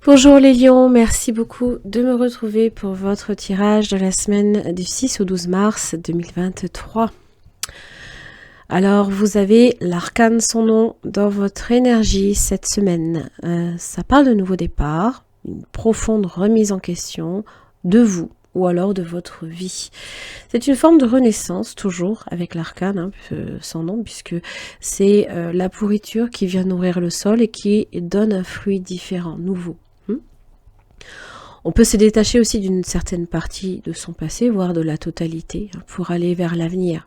Bonjour les lions, merci beaucoup de me retrouver pour votre tirage de la semaine du 6 au 12 mars 2023. Alors vous avez l'arcane son nom dans votre énergie cette semaine. Ça parle de nouveau départ, une profonde remise en question de vous ou alors de votre vie. C'est une forme de renaissance toujours avec l'arcane, son nom, puisque c'est la pourriture qui vient nourrir le sol et qui donne un fruit différent, nouveau. On peut se détacher aussi d'une certaine partie de son passé, voire de la totalité, pour aller vers l'avenir.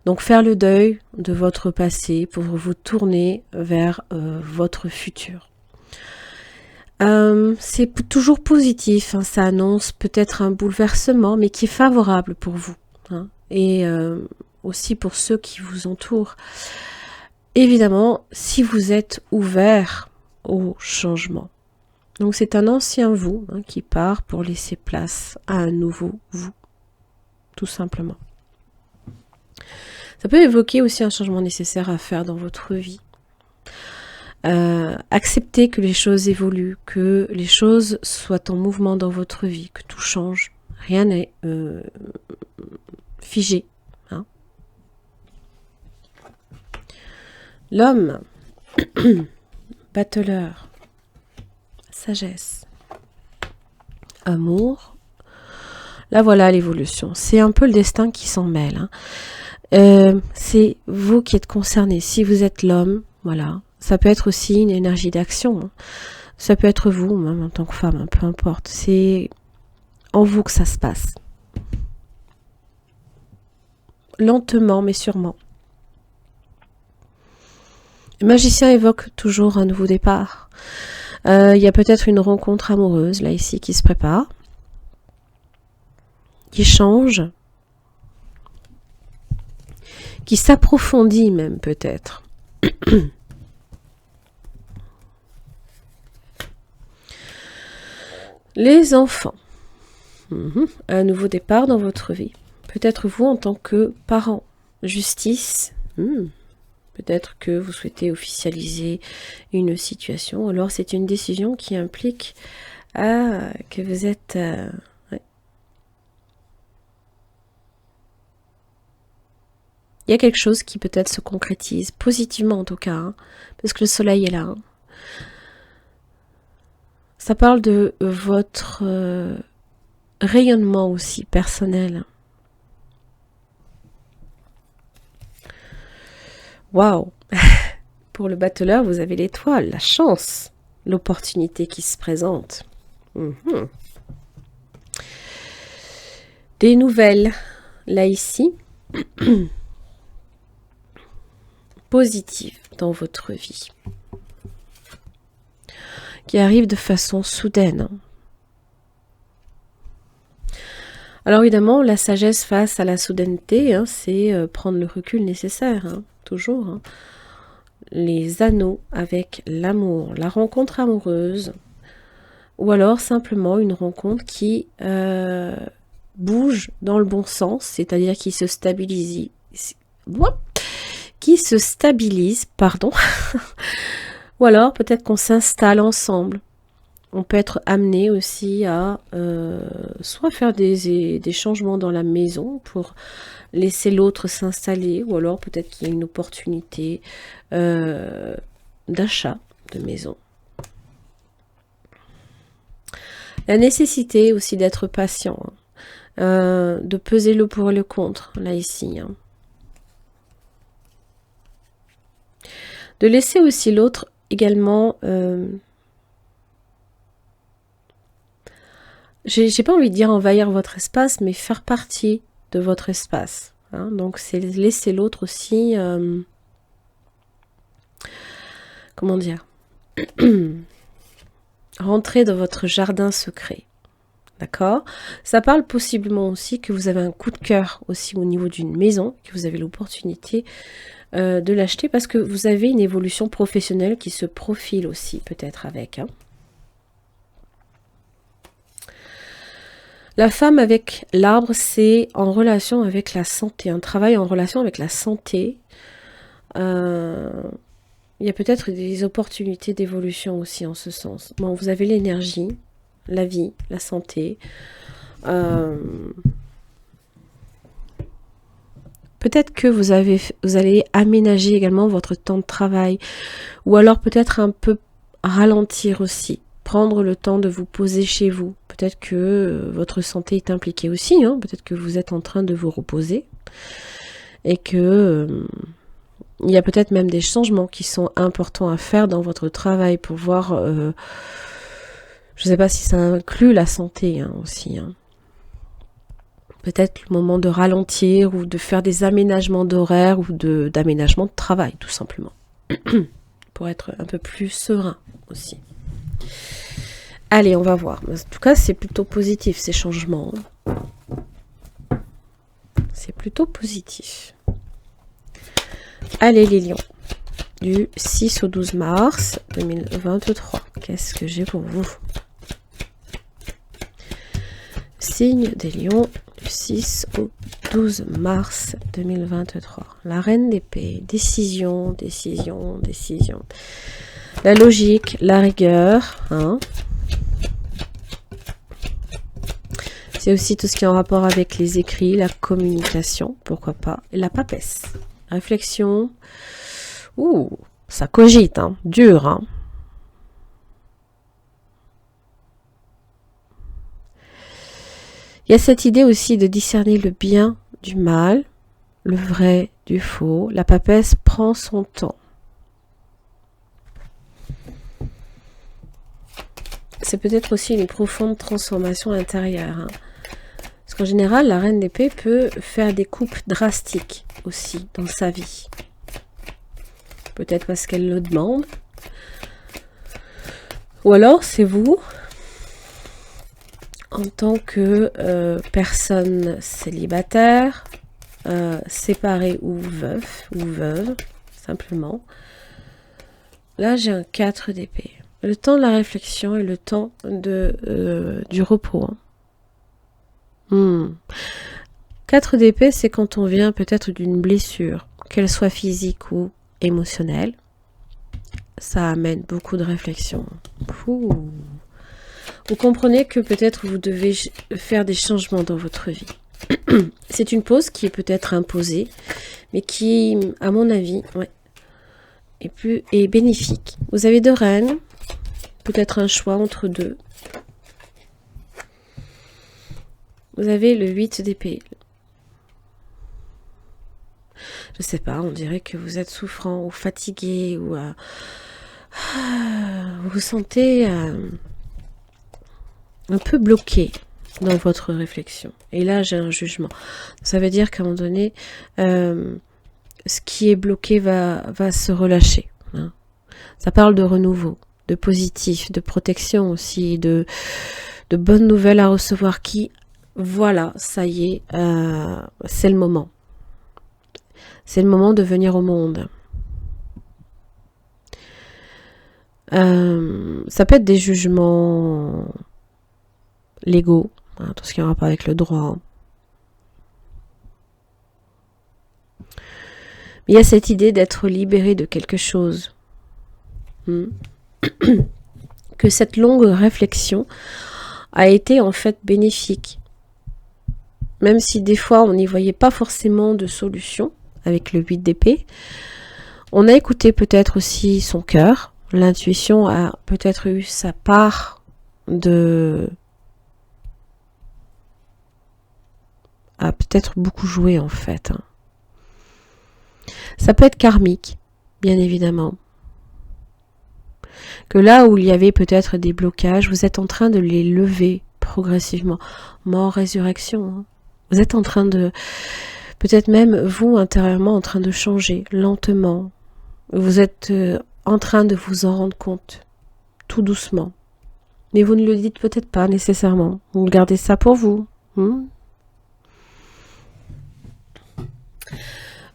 Donc faire le deuil de votre passé pour vous tourner vers votre futur. C'est toujours positif, ça annonce peut-être un bouleversement, mais qui est favorable pour vous, et aussi pour ceux qui vous entourent. Évidemment, si vous êtes ouvert au changement. Donc c'est un ancien vous qui part pour laisser place à un nouveau vous, tout simplement. Ça peut évoquer aussi un changement nécessaire à faire dans votre vie. Accepter que les choses évoluent, que les choses soient en mouvement dans votre vie, que tout change. Rien n'est figé. L'homme, battleur, sagesse, amour. Là voilà l'évolution. C'est un peu le destin qui s'en mêle. C'est vous qui êtes concerné. Si vous êtes l'homme, voilà. Ça peut être aussi une énergie d'action. Ça peut être vous, même en tant que femme, peu importe. C'est en vous que ça se passe. Lentement, mais sûrement. Le magicien évoque toujours un nouveau départ. Il y a peut-être une rencontre amoureuse, là, ici, qui se prépare. Qui change. Qui s'approfondit même, peut-être. Les enfants. Un nouveau départ dans votre vie. Peut-être vous en tant que parent. Justice. Peut-être que vous souhaitez officialiser une situation. Alors c'est une décision qui implique que vous êtes... ouais. Il y a quelque chose qui peut-être se concrétise, positivement en tout cas, parce que le soleil est là. Ça parle de votre rayonnement aussi personnel. Waouh! Pour le battleur, vous avez l'étoile, la chance, l'opportunité qui se présente. Des nouvelles, là ici, positives dans votre vie, qui arrivent de façon soudaine. Alors évidemment, la sagesse face à la soudaineté, c'est prendre le recul nécessaire, toujours. Les anneaux avec l'amour, la rencontre amoureuse, ou alors simplement une rencontre qui bouge dans le bon sens, c'est-à-dire qui se stabilise, ou alors peut-être qu'on s'installe ensemble. On peut être amené aussi à soit faire des changements dans la maison pour laisser l'autre s'installer, ou alors peut-être qu'il y a une opportunité d'achat de maison. La nécessité aussi d'être patient, de peser le pour et le contre, là ici. De laisser aussi l'autre également... j'ai pas envie de dire envahir votre espace, mais faire partie de votre espace. Donc c'est laisser l'autre aussi... comment dire, rentrer dans votre jardin secret. D'accord? Ça parle possiblement aussi que vous avez un coup de cœur aussi au niveau d'une maison, que vous avez l'opportunité de l'acheter parce que vous avez une évolution professionnelle qui se profile aussi peut-être avec. La femme avec l'arbre, c'est en relation avec la santé, un travail en relation avec la santé. il y a peut-être des opportunités d'évolution aussi en ce sens. Bon, vous avez l'énergie, la vie, la santé. Peut-être que vous allez aménager également votre temps de travail, ou alors peut-être un peu ralentir aussi, prendre le temps de vous poser chez vous. Peut-être que votre santé est impliquée aussi, hein. Peut-être que vous êtes en train de vous reposer, et que il y a peut-être même des changements qui sont importants à faire dans votre travail pour voir, je ne sais pas si ça inclut la santé hein, aussi, hein. Peut-être le moment de ralentir ou de faire des aménagements d'horaire ou d'aménagement de travail, tout simplement. Pour être un peu plus serein aussi. Allez, on va voir. En tout cas, c'est plutôt positif, ces changements. C'est plutôt positif. Allez, les lions. Du 6 au 12 mars 2023. Qu'est-ce que j'ai pour vous? Signe des lions. 6 au 12 mars 2023. La reine d'épée, décision, décision, décision. La logique, la rigueur. Hein. C'est aussi tout ce qui est en rapport avec les écrits, la communication, pourquoi pas. Et la papesse. Réflexion. Ouh, ça cogite, hein, dur. Hein. Il y a cette idée aussi de discerner le bien du mal, le vrai du faux. La papesse prend son temps. C'est peut-être aussi une profonde transformation intérieure. Hein. Parce qu'en général, la reine d'épée peut faire des coupes drastiques aussi dans sa vie. Peut-être parce qu'elle le demande. Ou alors, c'est vous... en tant que personne célibataire, séparée ou veuve, simplement. Là, j'ai un 4 d'épée. Le temps de la réflexion et le temps du repos. Hein. 4 d'épée, c'est quand on vient peut-être d'une blessure, qu'elle soit physique ou émotionnelle. Ça amène beaucoup de réflexion. Ouh. Vous comprenez que peut-être vous devez faire des changements dans votre vie. C'est une pause qui est peut-être imposée, mais qui, à mon avis, ouais, est bénéfique. Vous avez 2 reines, peut-être un choix entre 2. Vous avez le 8 d'épée. Je sais pas, on dirait que vous êtes souffrant ou fatigué ou vous vous sentez un peu bloqué dans votre réflexion. Et là, j'ai un jugement. Ça veut dire qu'à un moment donné, ce qui est bloqué va se relâcher. Hein. Ça parle de renouveau, de positif, de protection aussi, de bonnes nouvelles à recevoir qui, voilà, ça y est, c'est le moment. C'est le moment de venir au monde. Ça peut être des jugements légaux, hein, tout ce qui a un rapport avec le droit. Mais il y a cette idée d'être libéré de quelque chose. Que cette longue réflexion a été en fait bénéfique. Même si des fois on n'y voyait pas forcément de solution avec le 8 d'épée, on a écouté peut-être aussi son cœur. L'intuition a peut-être eu sa part a peut-être beaucoup joué en fait. Hein. Ça peut être karmique, bien évidemment. Que là où il y avait peut-être des blocages, vous êtes en train de les lever progressivement. Mort, résurrection. Hein. Vous êtes en train de... Peut-être même vous, intérieurement, en train de changer lentement. Vous êtes en train de vous en rendre compte, tout doucement. Mais vous ne le dites peut-être pas nécessairement. Vous gardez ça pour vous.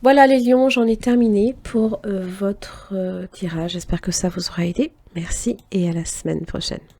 Voilà les lions, j'en ai terminé pour votre tirage. J'espère que ça vous aura aidé. Merci et à la semaine prochaine.